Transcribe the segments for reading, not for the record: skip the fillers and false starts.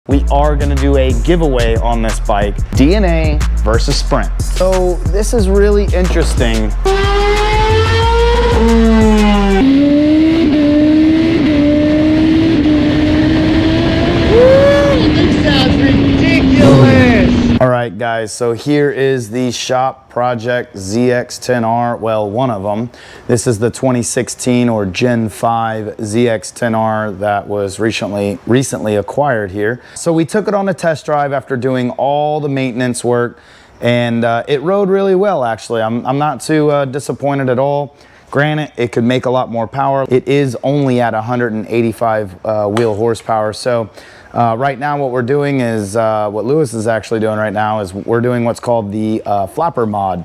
We are gonna do a giveaway on this bike, DNA versus Sprint. So this is really interesting. This sounds ridiculous! All right guys, so here is the Shop Project ZX10r, well, one of them. This is the 2016 or Gen 5 ZX10r that was recently acquired here. So we took it on a test drive after doing all the maintenance work, and it rode really well actually. I'm not too disappointed at all. Granted, it could make a lot more power. It is only at 185 wheel horsepower. So right now what we're doing is, what Lewis is actually doing right now is we're doing what's called the flapper mod,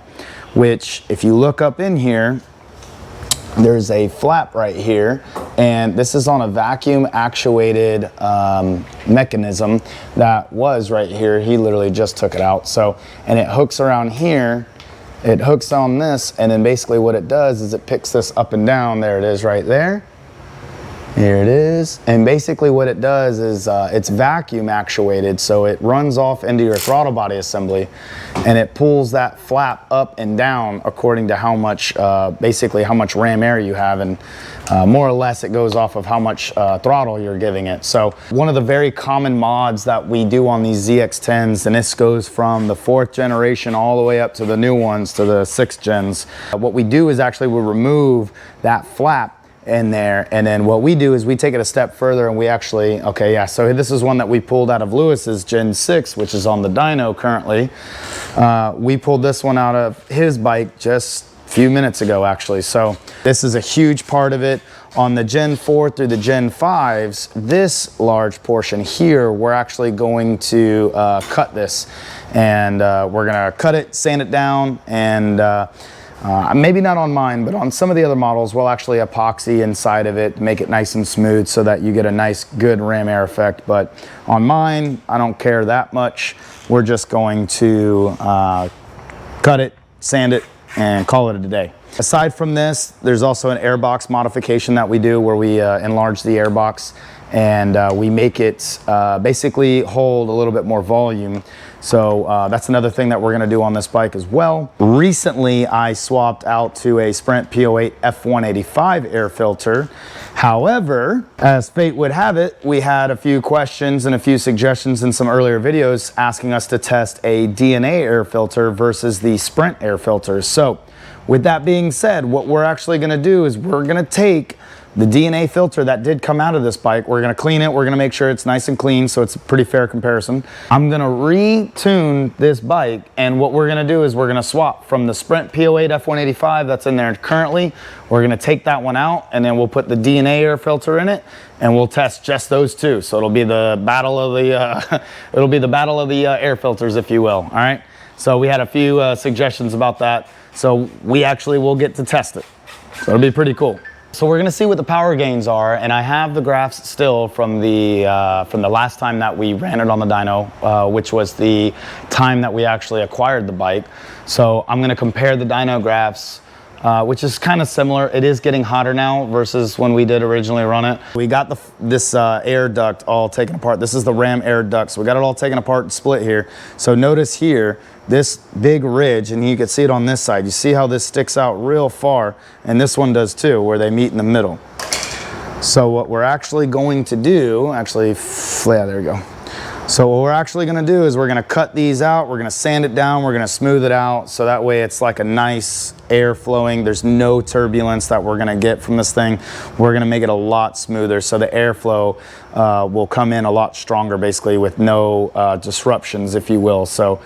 which if you look up in here, there's a flap right here, and this is on a vacuum actuated mechanism that was right here. He literally just took it out. So, and it hooks around here. It hooks on this, and then basically what it does is it picks this up and down. There it is right there. Here it is. And basically what it does is it's vacuum actuated, so it runs off into your throttle body assembly, and it pulls that flap up and down according to how much, basically how much ram air you have, and more or less it goes off of how much throttle you're giving it. So one of the very common mods that we do on these ZX10s, and this goes from the 4th generation all the way up to the new ones, to the 6th gens. What we do is actually we remove that flap in there, and then what we do is we take it a step further, and we actually, okay, yeah, so this is one that we pulled out of Lewis's Gen 6, which is on the Dyno currently. We pulled this one out of his bike just a few minutes ago actually. So this is a huge part of it. On the Gen 4 through the Gen 5s, this large portion here, we're actually going to cut this, and we're gonna cut it, sand it down, and maybe not on mine, but on some of the other models, we'll actually epoxy inside of it, make it nice and smooth so that you get a nice, good ram air effect. But on mine, I don't care that much. We're just going to cut it, sand it, and call it a day. Aside from this, there's also an airbox modification that we do where we enlarge the airbox, and we make it basically hold a little bit more volume. So that's another thing that we're gonna do on this bike as well. Recently, I swapped out to a Sprint P08 F185 air filter. However, as fate would have it, we had a few questions and a few suggestions in some earlier videos asking us to test a DNA air filter versus the Sprint air filter. So with that being said, what we're actually gonna do is we're gonna take the DNA filter that did come out of this bike, we're gonna clean it, we're gonna make sure it's nice and clean so it's a pretty fair comparison. I'm gonna retune this bike, and what we're gonna do is we're gonna swap from the Sprint P08 F185 that's in there currently. We're gonna take that one out, and then we'll put the DNA air filter in it, and we'll test just those two. So it'll be the battle of the, air filters, if you will, all right? So we had a few suggestions about that. So we actually will get to test it. So it'll be pretty cool. So we're gonna see what the power gains are, and I have the graphs still from the last time that we ran it on the dyno, which was the time that we actually acquired the bike. So I'm gonna compare the dyno graphs, which is kind of similar. It is getting hotter now versus when we did originally run it. We got this air duct all taken apart. This is the ram air duct. So we got it all taken apart and split here. So notice here, this big ridge, and you can see it on this side. You see how this sticks out real far, and this one does too, where they meet in the middle. So what we're actually going to do, yeah, there we go. So what we're actually gonna do is we're gonna cut these out, we're gonna sand it down, we're gonna smooth it out, so that way it's like a nice air flowing. There's no turbulence that we're gonna get from this thing. We're gonna make it a lot smoother, so the airflow will come in a lot stronger, basically with no disruptions, if you will. So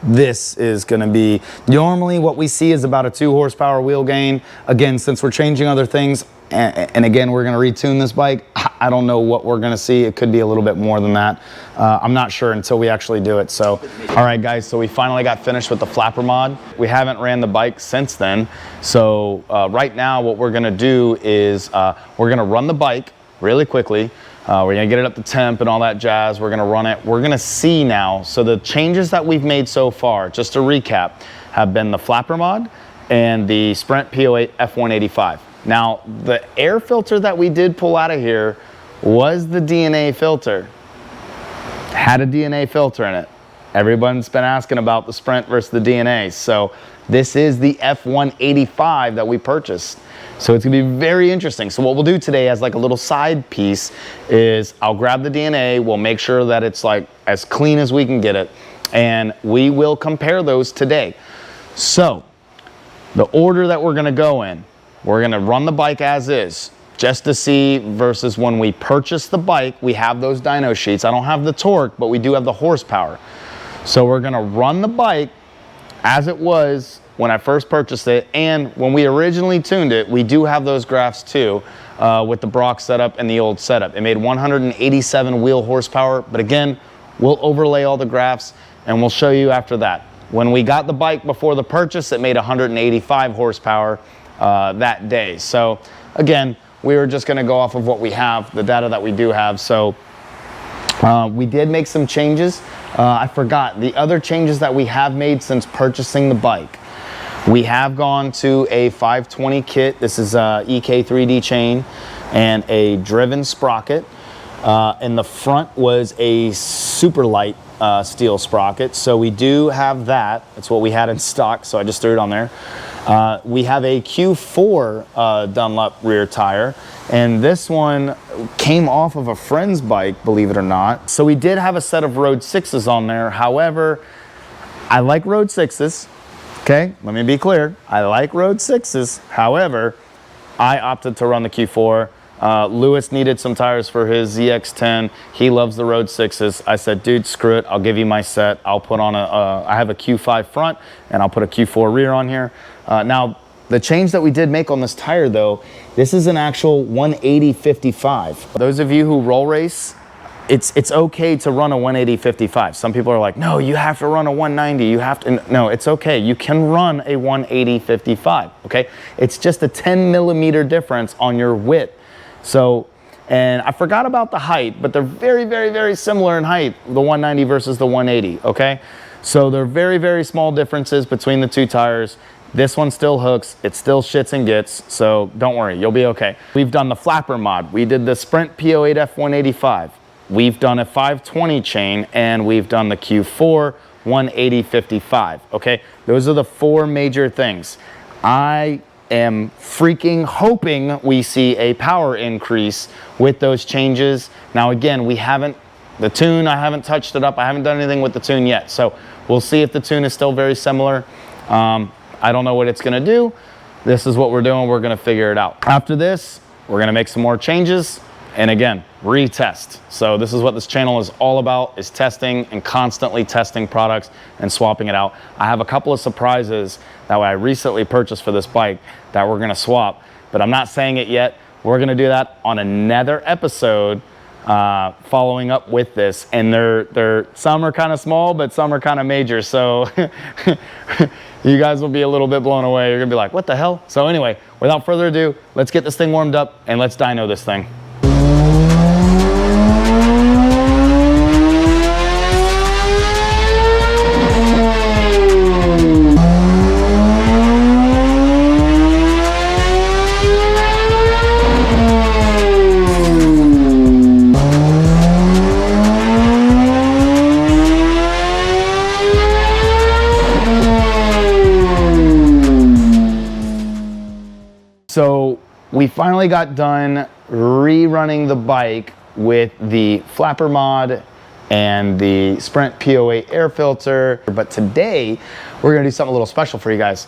this is gonna be, normally what we see is about a 2 horsepower wheel gain. Again, since we're changing other things, and again, we're gonna retune this bike, I don't know what we're gonna see. It could be a little bit more than that. I'm not sure until we actually do it. So, all right guys, so we finally got finished with the flapper mod. We haven't ran the bike since then. So right now what we're gonna do is we're gonna run the bike really quickly. We're gonna get it up to temp and all that jazz. We're gonna run it. We're gonna see now. So the changes that we've made so far, just to recap, have been the flapper mod and the Sprint P08 F185. Now, the air filter that we did pull out of here was the DNA filter. had a DNA filter in it. Everyone's been asking about the Sprint versus the DNA. So this is the F185 that we purchased. So it's gonna be very interesting. So what we'll do today as like a little side piece is I'll grab the DNA, we'll make sure that it's like as clean as we can get it, and we will compare those today. So the order that we're gonna go in, we're gonna run the bike as is, just to see versus when we purchased the bike, we have those dyno sheets. I don't have the torque, but we do have the horsepower. So we're gonna run the bike as it was when I first purchased it, and when we originally tuned it, we do have those graphs too, with the Brock setup and the old setup. It made 187 wheel horsepower, but again, we'll overlay all the graphs and we'll show you after that. When we got the bike before the purchase, it made 185 horsepower that day. So again, we were just gonna go off of what we have, the data that we do have. So we did make some changes. I forgot the other changes that we have made since purchasing the bike. We have gone to a 520 kit. This is a EK3D chain and a driven sprocket. In the front was a super light steel sprocket. So we do have that. That's what we had in stock, so I just threw it on there. We have a Q4 Dunlop rear tire, and this one came off of a friend's bike, believe it or not. So we did have a set of Road 6s on there. However, I like Road 6s. Okay, let me be clear. I like Road 6s. However, I opted to run the Q4. Lewis needed some tires for his ZX10. He loves the Road 6s. I said, dude, screw it. I'll give you my set. I'll put on I have a Q5 front, and I'll put a Q4 rear on here. Now, the change that we did make on this tire, though, this is an actual 180/55. Those of you who roll race, it's okay to run a 180/55. Some people are like, no, you have to run a 190. You have to. No, it's okay. You can run a 180/55. Okay, it's just a 10 millimeter difference on your width. So, and I forgot about the height, but they're very, very, very similar in height, the 190 versus the 180, okay? So they're very, very small differences between the two tires. This one still hooks, it still shits and gets, so don't worry, you'll be okay. We've done the flapper mod. We did the Sprint P08 F185. We've done a 520 chain, and we've done the Q4 180/55, okay? Those are the four major things. I am freaking hoping we see a power increase with those changes. Now again, we haven't, the tune, I haven't touched it up. I haven't done anything with the tune yet. So we'll see if the tune is still very similar. I don't know what it's gonna do. This is what we're doing. We're gonna figure it out. After this, we're gonna make some more changes. And again, retest. So this is what this channel is all about, is testing and constantly testing products and swapping it out. I have a couple of surprises that I recently purchased for this bike that we're gonna swap, but I'm not saying it yet. We're gonna do that on another episode following up with this. And they're some are kind of small, but some are kind of major. So you guys will be a little bit blown away. You're gonna be like, what the hell? So anyway, without further ado, let's get this thing warmed up and let's dyno this thing. So we finally got done rerunning the bike with the flapper mod and the Sprint P08 air filter. But today we're gonna do something a little special for you guys.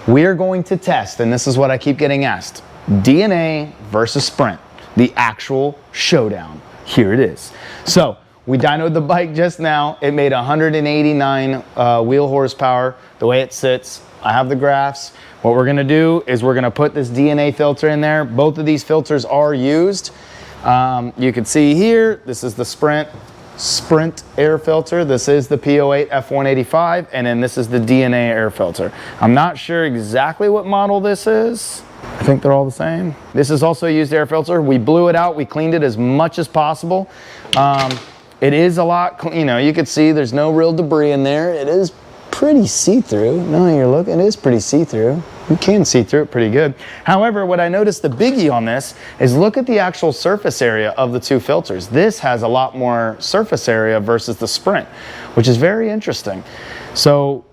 We're going to test, and this is what I keep getting asked, DNA versus Sprint, the actual showdown. Here it is. So we dynoed the bike just now. It made 189 wheel horsepower, the way it sits. I have the graphs. What we're gonna do is we're gonna put this DNA filter in there. Both of these filters are used. You can see here, this is the Sprint air filter. This is the P08 F185, and then this is the DNA air filter. I'm not sure exactly what model this is. I think they're all the same. This is also a used air filter. We blew it out, we cleaned it as much as possible. It is a lot, you know, you can see there's no real debris in there. It is pretty see-through. No, you're looking, it is pretty see-through. You can see through it pretty good. However, what I noticed the biggie on this is look at the actual surface area of the two filters. This has a lot more surface area versus the Sprint, which is very interesting. So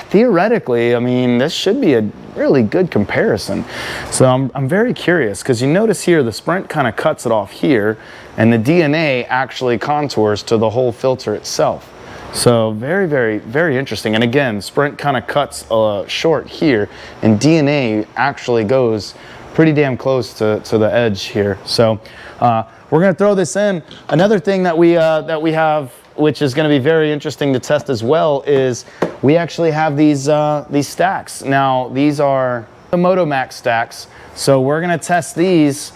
theoretically, I mean, this should be a really good comparison. So I'm very curious, because you notice here the Sprint kind of cuts it off here, and the DNA actually contours to the whole filter itself. So very, very, very interesting. And again, Sprint kind of cuts short here, and DNA actually goes pretty damn close to the edge here. So we're gonna throw this in. Another thing that we have, which is gonna be very interesting to test as well, is we actually have these stacks. Now, these are the MotoMax stacks. So we're gonna test these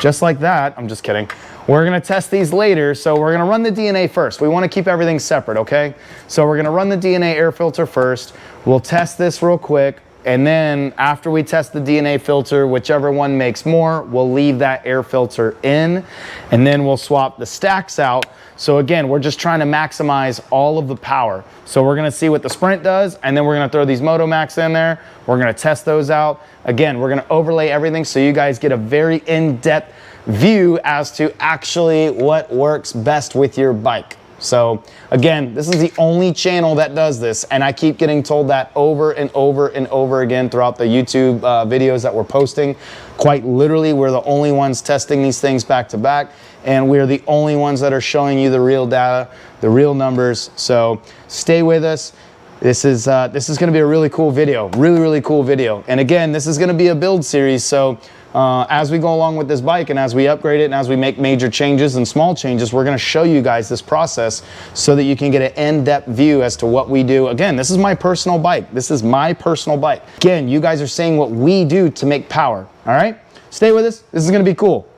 just like that. I'm just kidding. We're gonna test these later, so we're gonna run the DNA first. We wanna keep everything separate, okay? So we're gonna run the DNA air filter first. We'll test this real quick, and then after we test the DNA filter, whichever one makes more, we'll leave that air filter in, and then we'll swap the stacks out. So again, we're just trying to maximize all of the power. So we're gonna see what the Sprint does, and then we're gonna throw these MotoMax in there. We're gonna test those out. Again, we're gonna overlay everything so you guys get a very in-depth view as to actually what works best with your bike. So again, this is the only channel that does this, and I keep getting told that over and over and over again throughout the YouTube videos that we're posting. Quite literally, we're the only ones testing these things back to back, and we're the only ones that are showing you the real data, the real numbers. So stay with us. This is going to be a really cool video, really cool video. And again, this is going to be a build series, so as we go along with this bike, and as we upgrade it, and as we make major changes and small changes, we're going to show you guys this process so that you can get an in-depth view as to what we do. Again, this is my personal bike. This is my personal bike. Again, you guys are saying what we do to make power. All right? Stay with us. This is going to be cool.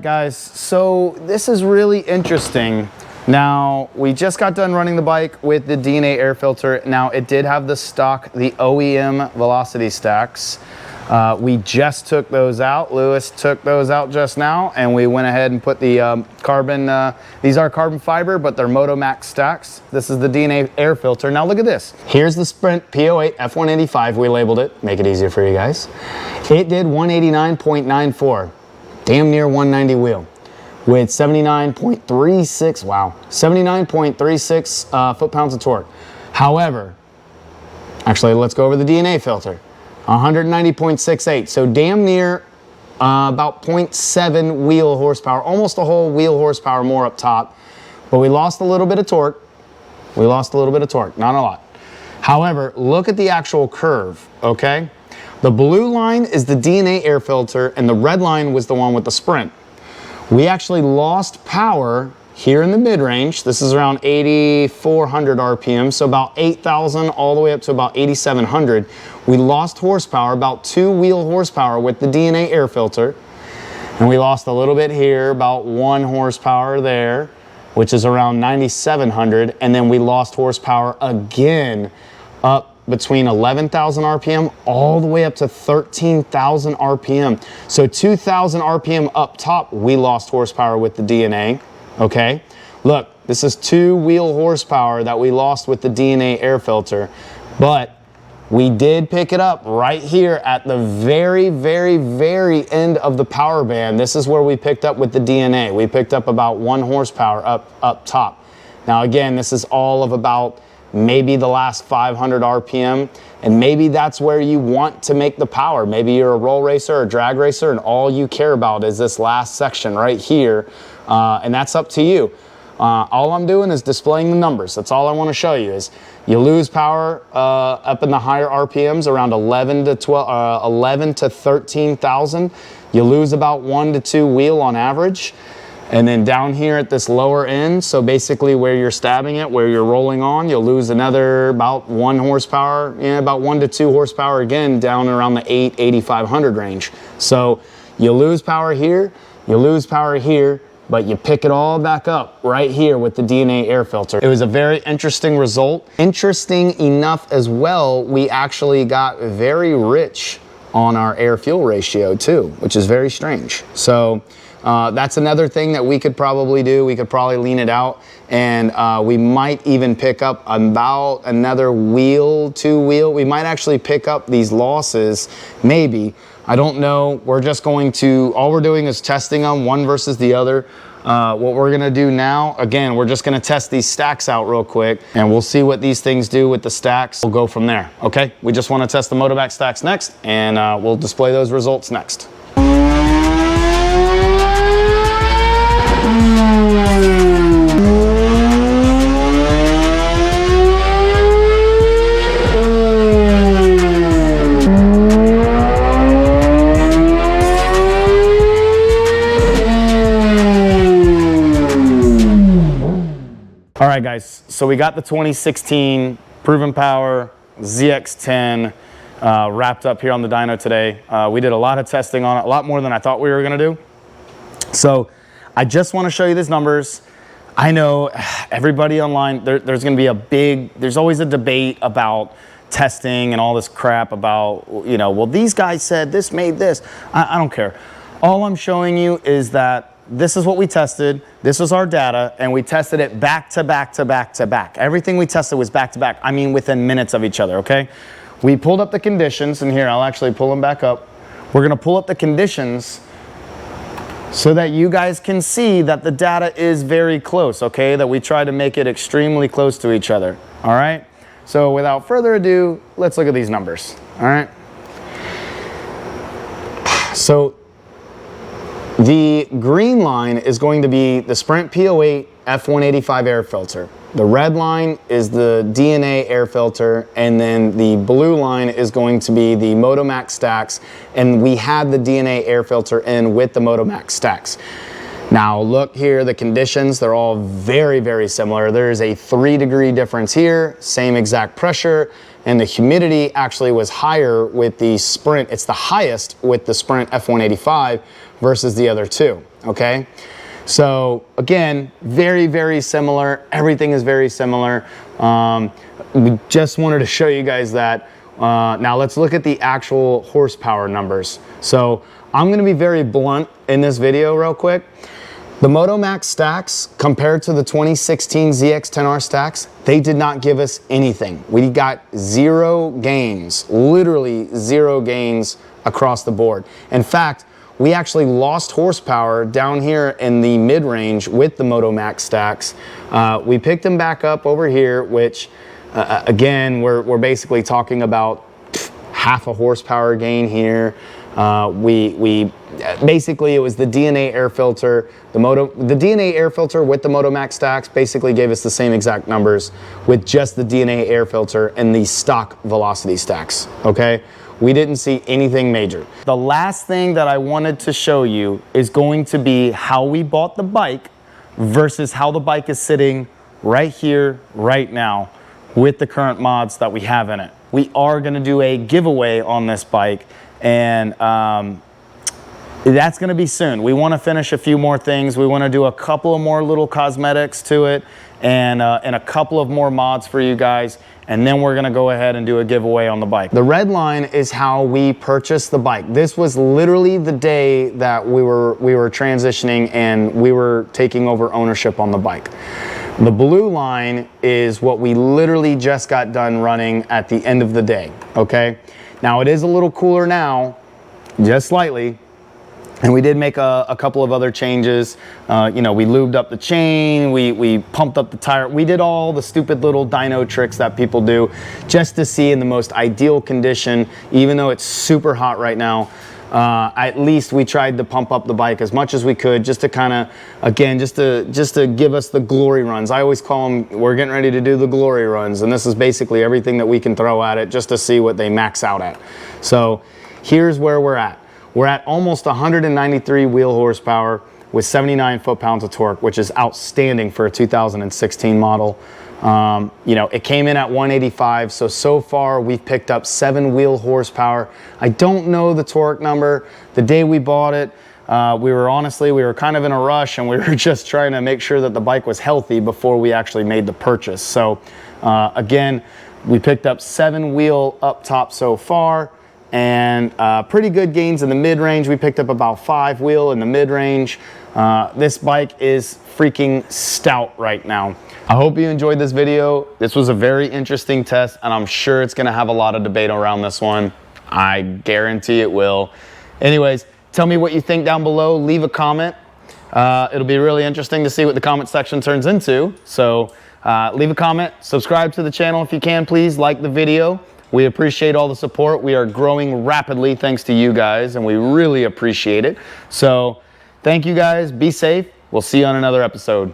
Guys, so this is really interesting. Now, we just got done running the bike with the DNA air filter. Now, it did have the stock, the OEM velocity stacks. We just took those out. Lewis took those out just now, and we went ahead and put the carbon, these are carbon fiber, but they're MotoMax stacks. This is the DNA air filter. Now look at this. Here's the Sprint P08 F185, we labeled it, make it easier for you guys. It did 189.94. Damn near 190 wheel with 79.36, wow, 79.36 foot-pounds of torque. However, actually, let's go over the DNA filter. 190.68, so damn near about 0.7 wheel horsepower, almost a whole wheel horsepower more up top, but we lost a little bit of torque. We lost a little bit of torque, not a lot. However, look at the actual curve, okay? The blue line is the DNA air filter, and the red line was the one with the Sprint. We actually lost power here in the mid-range. This is around 8,400 RPM, so about 8,000 all the way up to about 8,700. We lost horsepower, about 2 wheel horsepower with the DNA air filter. And we lost a little bit here, about 1 horsepower there, which is around 9,700. And then we lost horsepower again up between 11,000 RPM all the way up to 13,000 RPM. So 2,000 RPM up top, we lost horsepower with the DNA, okay? Look, this is 2 wheel horsepower that we lost with the DNA air filter, but we did pick it up right here at the very, very, very end of the power band. This is where we picked up with the DNA. We picked up about 1 horsepower up top. Now again, this is all of about maybe the last 500 RPM, and maybe that's where you want to make the power. Maybe you're a roll racer or a drag racer, and all you care about is this last section right here, and that's up to you. All I'm doing is displaying the numbers. That's all I want to show you is you lose power up in the higher RPMs around 11 to 13,000. You lose about 1 to 2 wheel on average. And then down here at this lower end, so basically where you're stabbing it, where you're rolling on, you'll lose another about 1 horsepower, about 1 to 2 horsepower again, down around the 8,500 range. So you lose power here, you lose power here, but you pick it all back up right here with the DNA air filter. It was a very interesting result. Interesting enough as well, we actually got very rich on our air fuel ratio too, which is very strange. So that's another thing that we could probably do. We could probably lean it out, and we might even pick up about another wheel, 2 wheel. We might actually pick up these losses, maybe. I don't know. We're just going to, all we're doing is testing them one versus the other. What we're gonna do now, again, we're just gonna test these stacks out real quick, and we'll see what these things do with the stacks. We'll go from there, okay? We just wanna test the MotoMax stacks next, and we'll display those results next. All right, guys, so we got the 2016 Proven Power ZX10 wrapped up here on the dyno today. We did a lot of testing on it, a lot more than I thought we were gonna do. So I just wanna show you these numbers. I know everybody online, there's gonna be there's always a debate about testing and all this crap about, you know, well, these guys said this made this. I don't care. All I'm showing you is that this is what we tested. This was our data, and we tested it back to back to back to back. Everything we tested was back to back. I mean, within minutes of each other, okay? We pulled up the conditions, and here, I'll actually pull them back up. We're gonna pull up the conditions so that you guys can see that the data is very close, okay? That we try to make it extremely close to each other, all right? So without further ado, let's look at these numbers, all right? So the green line is going to be the Sprint P08 F185 air filter. The red line is the DNA air filter, and then the blue line is going to be the MotoMax stacks, and we had the DNA air filter in with the MotoMax stacks. Now look here, the conditions, they're all very, very similar. There's a 3-degree difference here, same exact pressure, and the humidity actually was higher with the Sprint. It's the highest with the Sprint F185 versus the other two, okay? So again, very, very similar. Everything is very similar. We just wanted to show you guys that. Now let's look at the actual horsepower numbers. So I'm gonna be very blunt in this video real quick. The MotoMax stacks compared to the 2016 ZX10R stacks, they did not give us anything. We got 0 gains, literally 0 gains across the board. In fact, we actually lost horsepower down here in the mid-range with the MotoMax stacks. We picked them back up over here, which again, we're basically talking about half a horsepower gain here. Basically it was the DNA air filter, the DNA air filter with the MotoMax stacks basically gave us the same exact numbers with just the DNA air filter and the stock velocity stacks, okay? We didn't see anything major. The last thing that I wanted to show you is going to be how we bought the bike versus how the bike is sitting right here, right now, with the current mods that we have in it. We are gonna do a giveaway on this bike, and that's gonna be soon. We wanna finish a few more things. We wanna do a couple of more little cosmetics to it, and a couple of more mods for you guys, and then we're gonna go ahead and do a giveaway on the bike. The red line is how we purchased the bike. This was literally the day that we were transitioning and we were taking over ownership on the bike. The blue line is what we literally just got done running at the end of the day, okay? Now it is a little cooler now, just slightly, and we did make a couple of other changes. You know, we lubed up the chain, we pumped up the tire. We did all the stupid little dyno tricks that people do just to see in the most ideal condition, even though it's super hot right now. At least we tried to pump up the bike as much as we could, just to kind of, again, just to give us the glory runs. I always call them, we're getting ready to do the glory runs, and this is basically everything that we can throw at it just to see what they max out at. So here's where we're at. We're at almost 193 wheel horsepower. with 79 foot-pounds of torque, which is outstanding for a 2016 model. You know, it came in at 185, so far we've picked up 7 wheel horsepower. I don't know the torque number. The day we bought it, we were kind of in a rush, and we were just trying to make sure that the bike was healthy before we actually made the purchase. So again, we picked up 7 wheel up top so far, and pretty good gains in the mid-range. We picked up about 5 wheel in the mid-range. This bike is freaking stout right now. I hope you enjoyed this video. This was a very interesting test, and I'm sure it's gonna have a lot of debate around this one. I guarantee it will. Anyways, tell me what you think down below. Leave a comment. It'll be really interesting to see what the comment section turns into. So leave a comment, subscribe to the channel if you can, please. Like the video. We appreciate all the support. We are growing rapidly thanks to you guys, and we really appreciate it. So thank you guys. Be safe. We'll see you on another episode.